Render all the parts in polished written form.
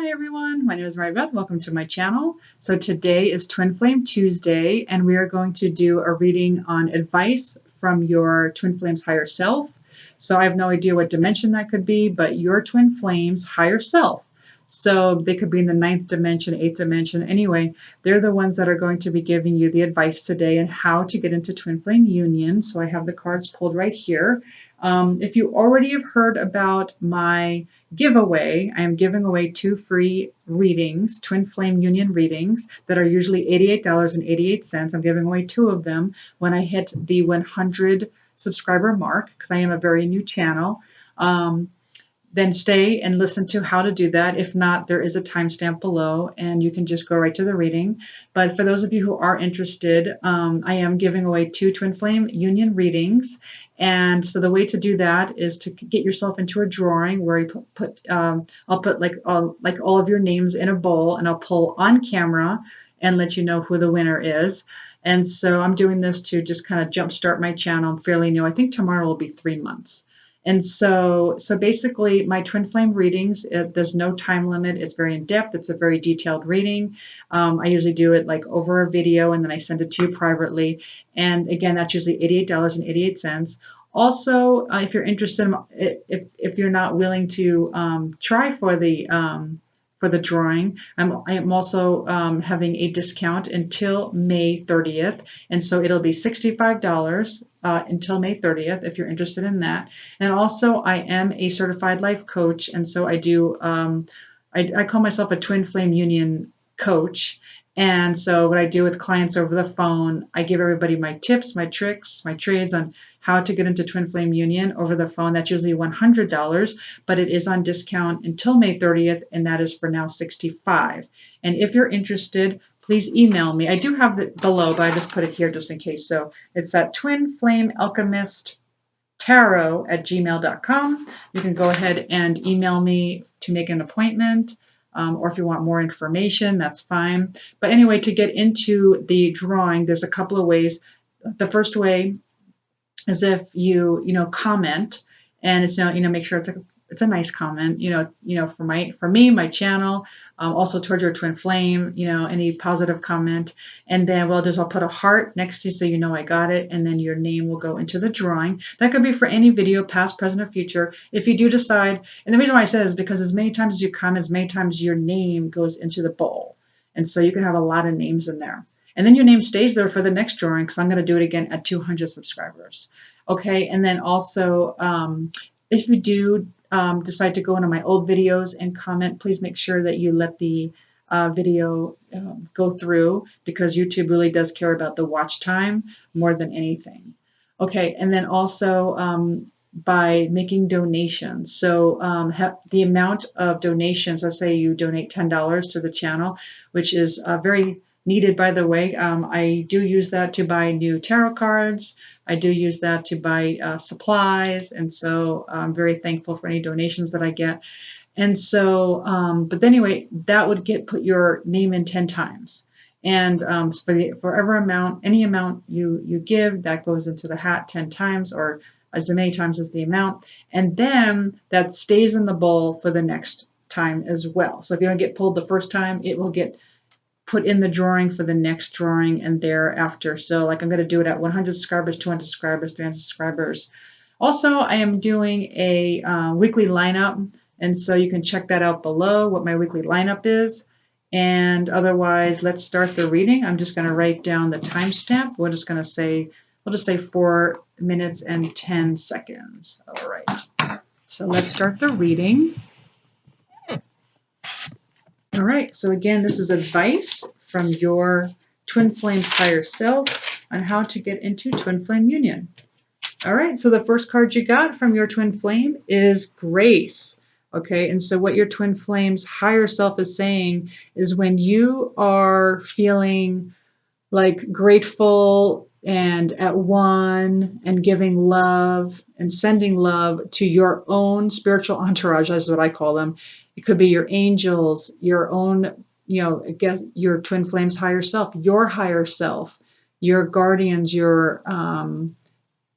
Hi everyone, my name is Mary Beth. Welcome to my channel. So today is Twin Flame Tuesday, and we are going to do a reading on advice from your Twin Flame's higher self. So I have no idea what dimension that could be, but your Twin Flame's higher self. So they could be in the 9th dimension, 8th dimension. Anyway, they're the ones that are going to be giving you the advice today on how to get into Twin Flame Union. So I have the cards pulled right here. If you already have heard about my giveaway, I am giving away 2 free readings, Twin Flame Union readings, that are usually $88.88. I'm giving away 2 of them when I hit the 100 subscriber mark, because I am a very new channel. Then stay and listen to how to do that. If not, there is a timestamp below and you can just go right to the reading. But for those of you who are interested, I am giving away 2 Twin Flame Union readings. And so the way to do that is to get yourself into a drawing where you I'll put like all of your names in a bowl, and I'll pull on camera and let you know who the winner is. And so I'm doing this to just kind of jumpstart my channel. I'm fairly new. I think tomorrow will be 3 months. And so basically my Twin Flame readings, there's no time limit. It's very in-depth. It's a very detailed reading. I usually do it like over a video, and then I send it to you privately. And again, that's usually $88.88. Also, if you're interested, if you're not willing to try for the drawing, I am also having a discount until May 30th. And so it'll be $65 until May 30th if you're interested in that. And also I am a certified life coach. And so I do, I call myself a Twin Flame Union coach. And so what I do with clients over the phone, I give everybody my tips, my tricks, my trades on how to get into Twin Flame Union over the phone. That's usually $100, but it is on discount until May 30th, and that is for now $65. And if you're interested, please email me. I do have it below, but I just put it here just in case. So it's at twinflamealchemisttarot@gmail.com. You can go ahead and email me to make an appointment. Or if you want more information, that's fine. But anyway, to get into the drawing, there's a couple of ways. The first way is if you comment, and it's make sure it's a nice comment, for me, my channel, also towards your Twin Flame, any positive comment. And then what I'll do is I'll put a heart next to you so I got it, and then your name will go into the drawing. That could be for any video, past, present, or future. If you do decide, and the reason why I said it is because as many times as you comment, as many times your name goes into the bowl. And so you can have a lot of names in there. And then your name stays there for the next drawing, because I'm going to do it again at 200 subscribers. Okay, and then also, if you do decide to go into my old videos and comment, please make sure that you let the video go through, because YouTube really does care about the watch time more than anything. Okay, and then also by making donations. So the amount of donations, let's say you donate $10 to the channel, which is very needed, by the way. I do use that to buy new tarot cards. I do use that to buy supplies. And so I'm very thankful for any donations that I get. And so, but anyway, that would put your name in 10 times. And for any amount you give, that goes into the hat 10 times, or as many times as the amount. And then that stays in the bowl for the next time as well. So if you don't get pulled the first time, it will get put in the drawing for the next drawing and thereafter. So like I'm going to do it at 100 subscribers, 200 subscribers, 300 subscribers. Also, I am doing a weekly lineup, and so you can check that out below, what my weekly lineup is. And otherwise, let's start the reading. I'm just going to write down the timestamp. We'll just say 4 minutes and 10 seconds. All right. So let's start the reading. All right, so again, this is advice from your Twin Flame's higher self on how to get into Twin Flame Union. All right, so the first card you got from your Twin Flame is Grace. Okay, and so what your Twin Flame's higher self is saying is when you are feeling like grateful and at one and giving love and sending love to your own spiritual entourage, that's what I call them. It could be your angels, your own, I guess your Twin Flame's higher self, your guardians, your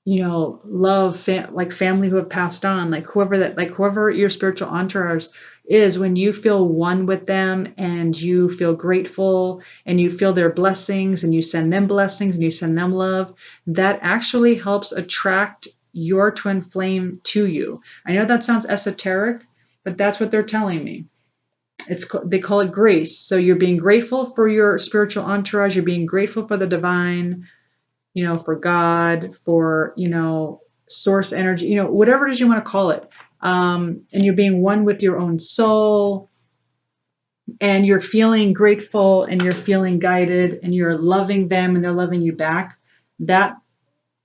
love, like family who have passed on, like whoever your spiritual entourage is, when you feel one with them and you feel grateful and you feel their blessings and you send them blessings and you send them love, that actually helps attract your twin flame to you. I know that sounds esoteric, but that's what they're telling me. They call it grace. So you're being grateful for your spiritual entourage, you're being grateful for the divine, for God, for, source energy, whatever it is you want to call it. And you're being one with your own soul, and you're feeling grateful and you're feeling guided and you're loving them and they're loving you back. That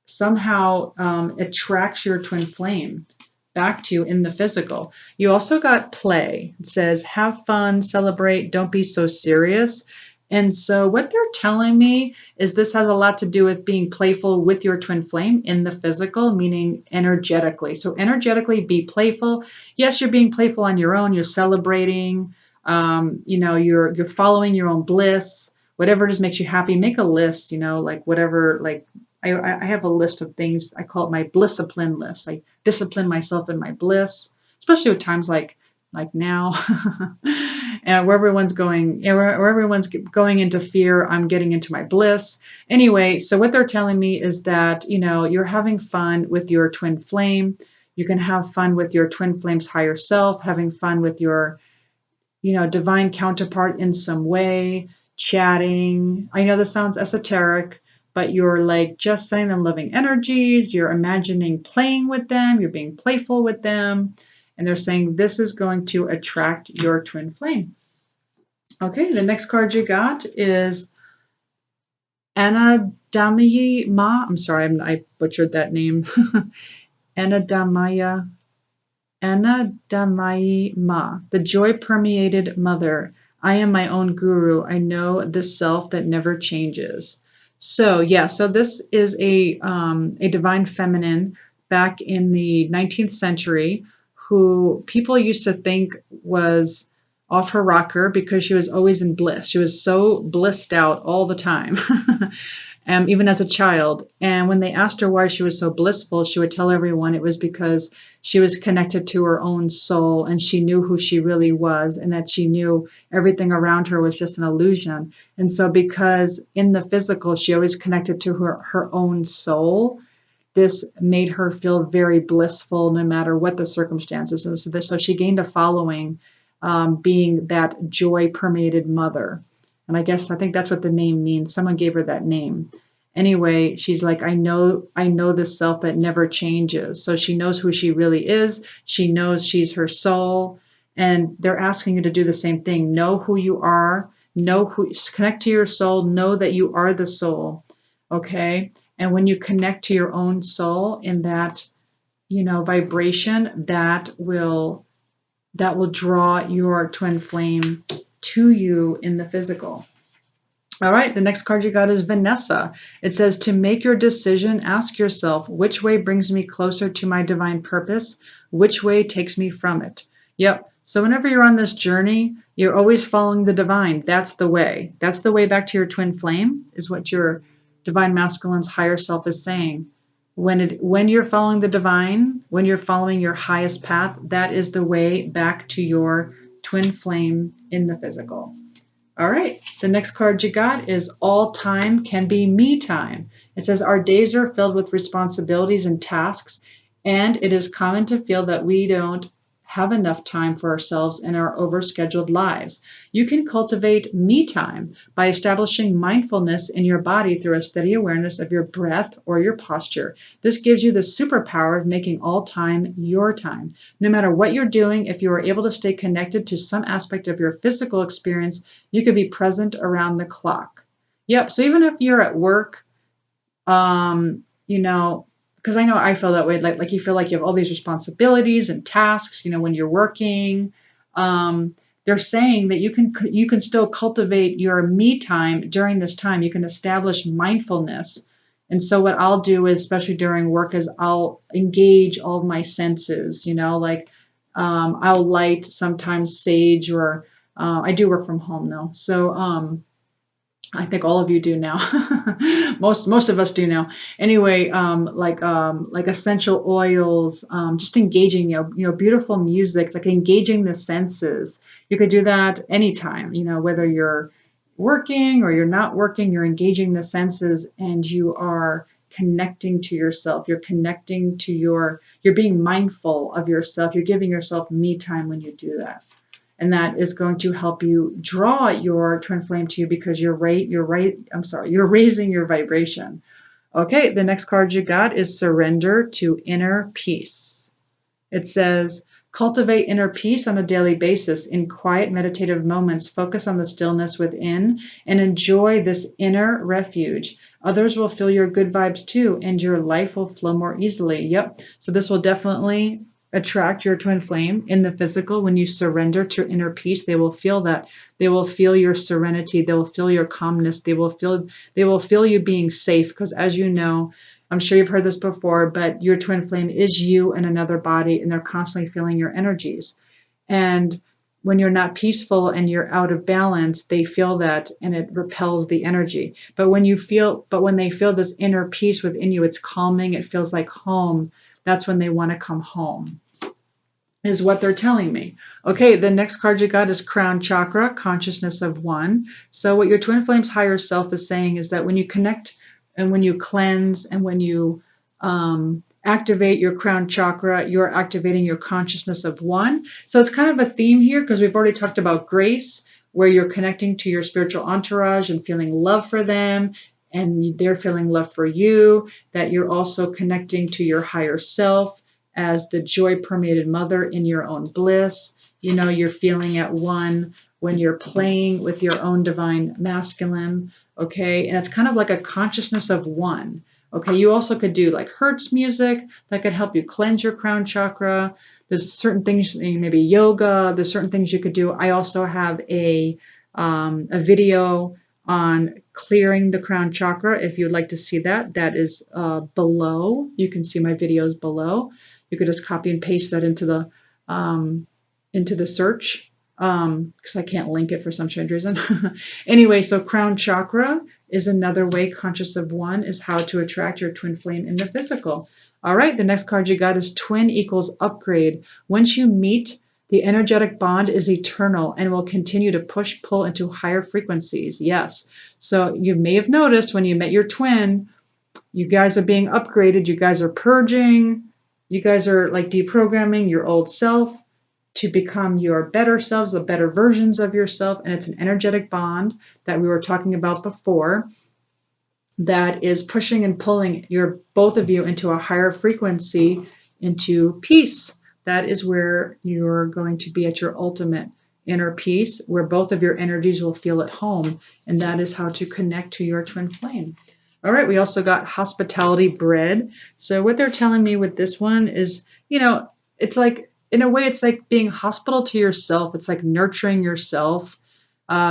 somehow attracts your twin flame back to you in the physical. You also got play. It says, have fun, celebrate, don't be so serious. And so what they're telling me is this has a lot to do with being playful with your twin flame in the physical, meaning energetically. So energetically be playful. Yes, you're being playful on your own. You're celebrating. You're following your own bliss. Whatever just makes you happy. Make a list. Like whatever. Like I have a list of things. I call it my blissipline list. I discipline myself in my bliss, especially with times like now, and where everyone's going, where everyone's going into fear, I'm getting into my bliss. Anyway, so what they're telling me is that you're having fun with your twin flame. You can have fun with your twin flame's higher self, having fun with your divine counterpart in some way, chatting. I know this sounds esoteric, but you're like just sending them loving energies. You're imagining playing with them. You're being playful with them. And they're saying this is going to attract your twin flame. Okay, the next card you got is Anadamayi Ma. I'm sorry, I butchered that name. Anadamaya Anandamayi Ma, the joy-permeated mother. I am my own guru. I know the self that never changes. So yeah, so this is a divine feminine back in the 19th century who people used to think was off her rocker because she was always in bliss. She was so blissed out all the time. Even as a child. And when they asked her why she was so blissful, she would tell everyone it was because she was connected to her own soul and she knew who she really was and that she knew everything around her was just an illusion. And so, because in the physical, she always connected to her own soul, this made her feel very blissful no matter what the circumstances. And so she gained a following, being that joy permeated mother. And I think that's what the name means. Someone gave her that name. Anyway, she's like, I know this self that never changes. So she knows who she really is. She knows she's her soul. And they're asking you to do the same thing. Know who you are. Connect to your soul. Know that you are the soul. Okay. And when you connect to your own soul in that, vibration, that will draw your twin flame to you in the physical. All right, the next card you got is Vanessa. It says, to make your decision, ask yourself, which way brings me closer to my divine purpose? Which way takes me from it? Yep. So whenever you're on this journey, you're always following the divine. That's the way. That's the way back to your twin flame, is what your divine masculine's higher self is saying. When you're following the divine, when you're following your highest path, that is the way back to your twin flame in the physical. All right, the next card you got is all time can be me time. It says our days are filled with responsibilities and tasks, and it is common to feel that we don't have enough time for ourselves in our overscheduled lives. You can cultivate me time by establishing mindfulness in your body through a steady awareness of your breath or your posture. This gives you the superpower of making all time your time. No matter what you're doing, if you are able to stay connected to some aspect of your physical experience, you could be present around the clock. Yep. So even if you're at work, um, you know, because I know I feel that way, like you feel like you have all these responsibilities and tasks, when you're working. They're saying that you can still cultivate your me time during this time. You can establish mindfulness. And so what I'll do is, especially during work, is I'll engage all of my senses, like I'll light sometimes sage or I do work from home though. So I think all of you do now. Most of us do now. Anyway, like essential oils, just engaging, beautiful music, like engaging the senses. You could do that anytime, whether you're working or you're not working, you're engaging the senses and you are connecting to yourself. You're connecting to you're being mindful of yourself. You're giving yourself me time when you do that. And that is going to help you draw your twin flame to you because you're raising your vibration. Okay, the next card you got is surrender to inner peace. It says, cultivate inner peace on a daily basis. In quiet meditative moments, focus on the stillness within and enjoy this inner refuge. Others will feel your good vibes too, and your life will flow more easily. Yep. So this will definitely attract your twin flame in the physical. When you surrender to inner peace, they will feel that. They will feel your serenity. They will feel your calmness. They will feel you being safe because, as you know, I'm sure you've heard this before, but your twin flame is you in another body, and they're constantly feeling your energies. And when you're not peaceful and you're out of balance, they feel that and it repels the energy. But when they feel this inner peace within you, it's calming, it feels like home. That's when they want to come home, is what they're telling me. Okay, the next card you got is Crown Chakra, Consciousness of One. So what your twin flame's higher self is saying is that when you connect and when you cleanse and when you activate your crown chakra, you're activating your consciousness of one. So it's kind of a theme here because we've already talked about grace, where you're connecting to your spiritual entourage and feeling love for them, and they're feeling love for you, that you're also connecting to your higher self as the joy permeated mother in your own bliss. You're feeling at one when you're playing with your own divine masculine. Okay, and it's kind of like a consciousness of one. Okay, you also could do like Hertz music that could help you cleanse your crown chakra. There's certain things, maybe yoga. There's certain things you could do. I also have a video on clearing the crown chakra. If you'd like to see that, that is below. You can see my videos below. You could just copy and paste that into the search because I can't link it for some strange reason. Anyway, so crown chakra is another way, conscious of one, is how to attract your twin flame in the physical. All right, the next card you got is twin equals upgrade. Once you meet, the energetic bond is eternal and will continue to push, pull into higher frequencies. Yes. So you may have noticed when you met your twin, you guys are being upgraded. You guys are purging. You guys are like deprogramming your old self to become your better selves, the better versions of yourself. And it's an energetic bond that we were talking about before that is pushing and pulling both of you into a higher frequency, into peace. That is where you're going to be at your ultimate inner peace, where both of your energies will feel at home. And that is how to connect to your twin flame. All right, we also got hospitality bread. So what they're telling me with this one is, it's like, in a way, it's like being hospitable to yourself. It's like nurturing yourself,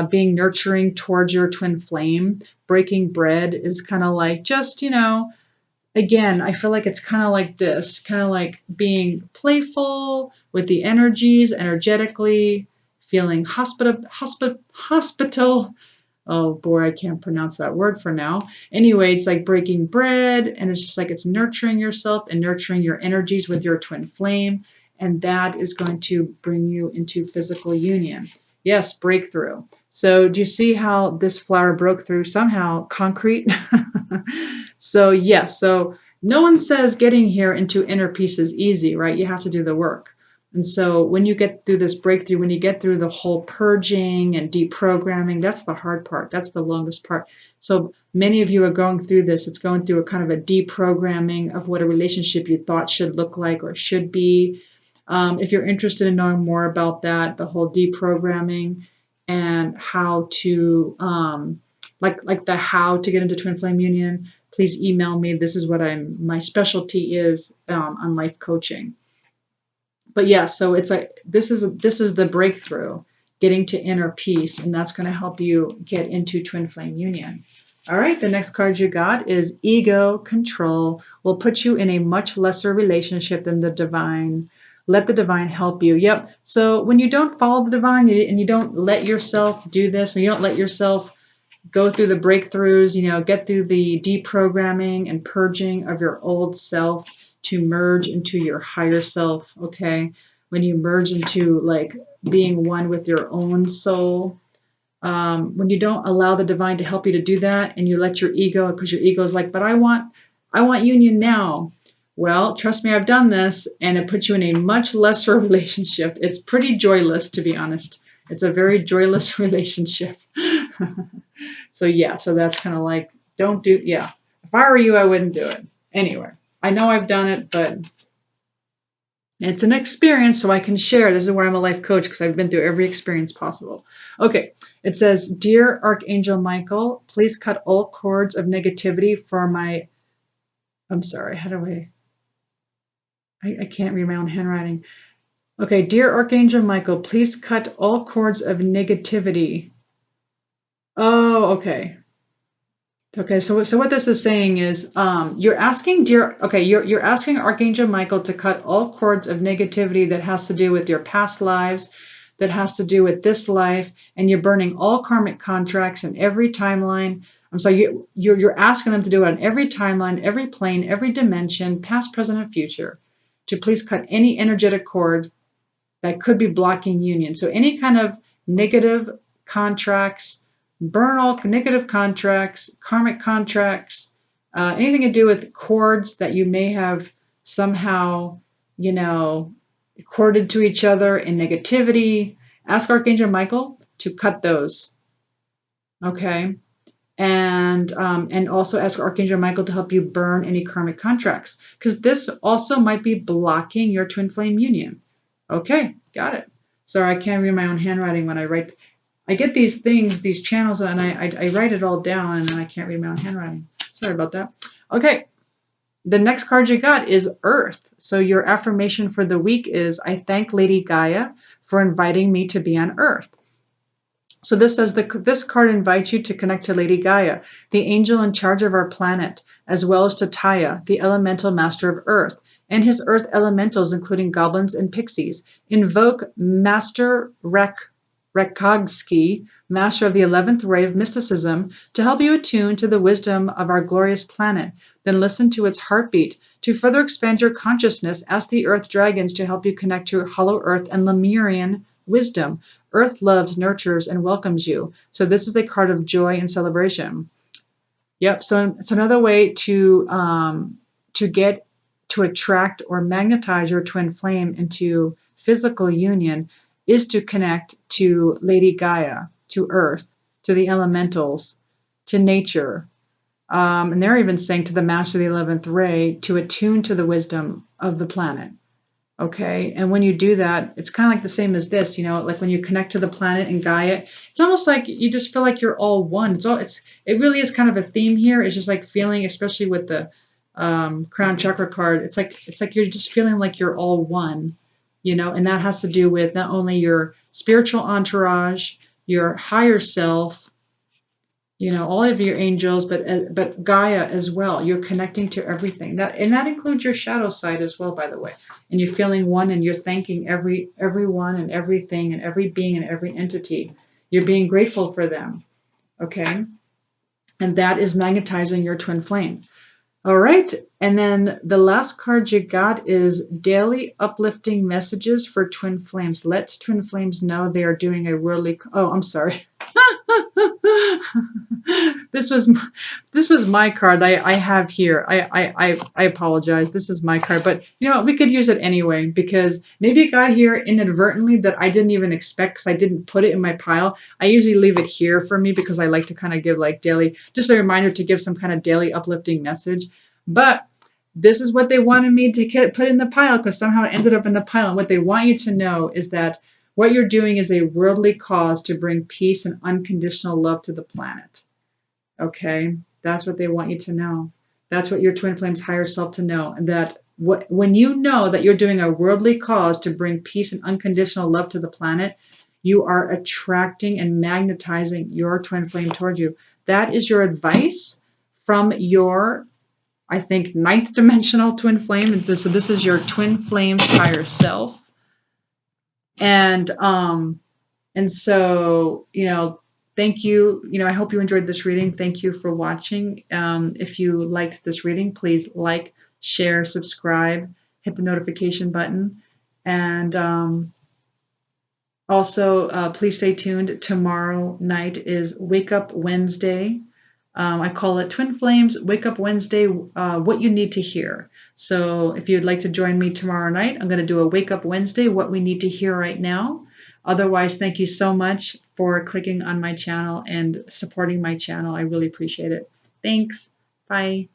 being nurturing towards your twin flame. Breaking bread is kind of like just, again, I feel like it's kind of like this, kind of like being playful with the energies, energetically, feeling hospital. Oh boy, I can't pronounce that word for now. Anyway, it's like breaking bread, and it's just like it's nurturing yourself and nurturing your energies with your twin flame, and that is going to bring you into physical union. Yes, breakthrough. So do you see how this flower broke through somehow concrete? So yes, so no one says getting here into inner peace is easy, right? You have to do the work. And so when you get through this breakthrough, when you get through the whole purging and deprogramming, that's the hard part. That's the longest part. So many of you are going through this. It's going through a kind of a deprogramming of what a relationship you thought should look like or should be. If you're interested in knowing more about that, the whole deprogramming and how to, like the how to get into twin flame union, please email me. This is what my specialty is on life coaching. But yeah, so it's like this is the breakthrough, getting to inner peace, and that's going to help you get into twin flame union. All right, the next card you got is ego control. Will put you in a much lesser relationship than the divine. Let the divine help you. Yep. So when you don't follow the divine and you don't let yourself do this, when you don't let yourself go through the breakthroughs, get through the deprogramming and purging of your old self to merge into your higher self, okay? When you merge into like being one with your own soul, when you don't allow the divine to help you to do that and you let your ego, because your ego is like, but I want union now. Well, trust me, I've done this, and it puts you in a much lesser relationship. It's pretty joyless, to be honest. It's a very joyless relationship. So yeah, so that's kind of like, don't do, yeah. If I were you, I wouldn't do it. Anyway, I know I've done it, but it's an experience, so I can share. This is where I'm a life coach, because I've been through every experience possible. Okay, it says, Dear Archangel Michael, please cut all cords of negativity for my, I'm sorry, how do I can't read my own handwriting. Okay, Dear Archangel Michael, please cut all cords of negativity. Oh, okay. Okay, so what this is saying is, you're asking you're asking Archangel Michael to cut all cords of negativity that has to do with your past lives, that has to do with this life, and you're burning all karmic contracts in every timeline. I'm sorry, you're asking them to do it on every timeline, every plane, every dimension, past, present, and future, to please cut any energetic cord that could be blocking union. So any kind of negative contracts, burn all negative contracts, karmic contracts, anything to do with cords that you may have somehow, corded to each other in negativity. Ask Archangel Michael to cut those. Okay. And also ask Archangel Michael to help you burn any karmic contracts, because this also might be blocking your twin flame union. Okay, got it. Sorry, I can't read my own handwriting when I write. I get these things, these channels, and I write it all down, and then I can't read my own handwriting. Sorry about that. Okay, the next card you got is Earth. So your affirmation for the week is, I thank Lady Gaia for inviting me to be on Earth. So this says this card invites you to connect to Lady Gaia, the angel in charge of our planet, as well as to Taya, the elemental master of Earth, and his earth elementals, including goblins and pixies. Invoke Master Rekogski, master of the 11th ray of mysticism, to help you attune to the wisdom of our glorious planet. Then listen to its heartbeat. To further expand your consciousness, ask the earth dragons to help you connect to Hollow Earth and Lemurian wisdom. Earth loves, nurtures, and welcomes you. So this is a card of joy and celebration. Yep. So it's another way to get to attract or magnetize your twin flame into physical union is to connect to Lady Gaia, to Earth, to the elementals, to nature. And they're even saying to the Master of the 11th Ray to attune to the wisdom of the planet. Okay. And when you do that, it's kind of like the same as this, like when you connect to the planet and Gaia, it's almost like you just feel like you're all one. It really is kind of a theme here. It's just like feeling, especially with the crown chakra card, it's like you're just feeling like you're all one, and that has to do with not only your spiritual entourage, your higher self, all of your angels, but Gaia as well. You're connecting to everything. That includes your shadow side as well, by the way. And you're feeling one, and you're thanking everyone and everything and every being and every entity. You're being grateful for them. Okay? And that is magnetizing your twin flame. All right. And then the last card you got is Daily Uplifting Messages for Twin Flames. Let twin flames know they are doing a worldly... Oh, I'm sorry. This was my card I have here. I apologize. This is my card, but we could use it anyway, because maybe it got here inadvertently that I didn't even expect, because I didn't put it in my pile. I usually leave it here for me because I like to kind of give like daily, just a reminder to give some kind of daily uplifting message. But this is what they wanted me to put in the pile, because somehow it ended up in the pile. And what they want you to know is that what you're doing is a worldly cause to bring peace and unconditional love to the planet. Okay? That's what they want you to know. That's what your twin flame's higher self to know. And that when you know that you're doing a worldly cause to bring peace and unconditional love to the planet, you are attracting and magnetizing your twin flame towards you. That is your advice from your, I think, 9th dimensional twin flame. And so this is your twin flame's higher self. And so, thank you. I hope you enjoyed this reading. Thank you for watching. If you liked this reading, please like, share, subscribe, hit the notification button. And also, please stay tuned. Tomorrow night is Wake Up Wednesday. I call it Twin Flames Wake Up Wednesday, what you need to hear. So if you'd like to join me tomorrow night, I'm going to do a Wake Up Wednesday, what we need to hear right now. Otherwise, thank you so much for clicking on my channel and supporting my channel. I really appreciate it. Thanks. Bye.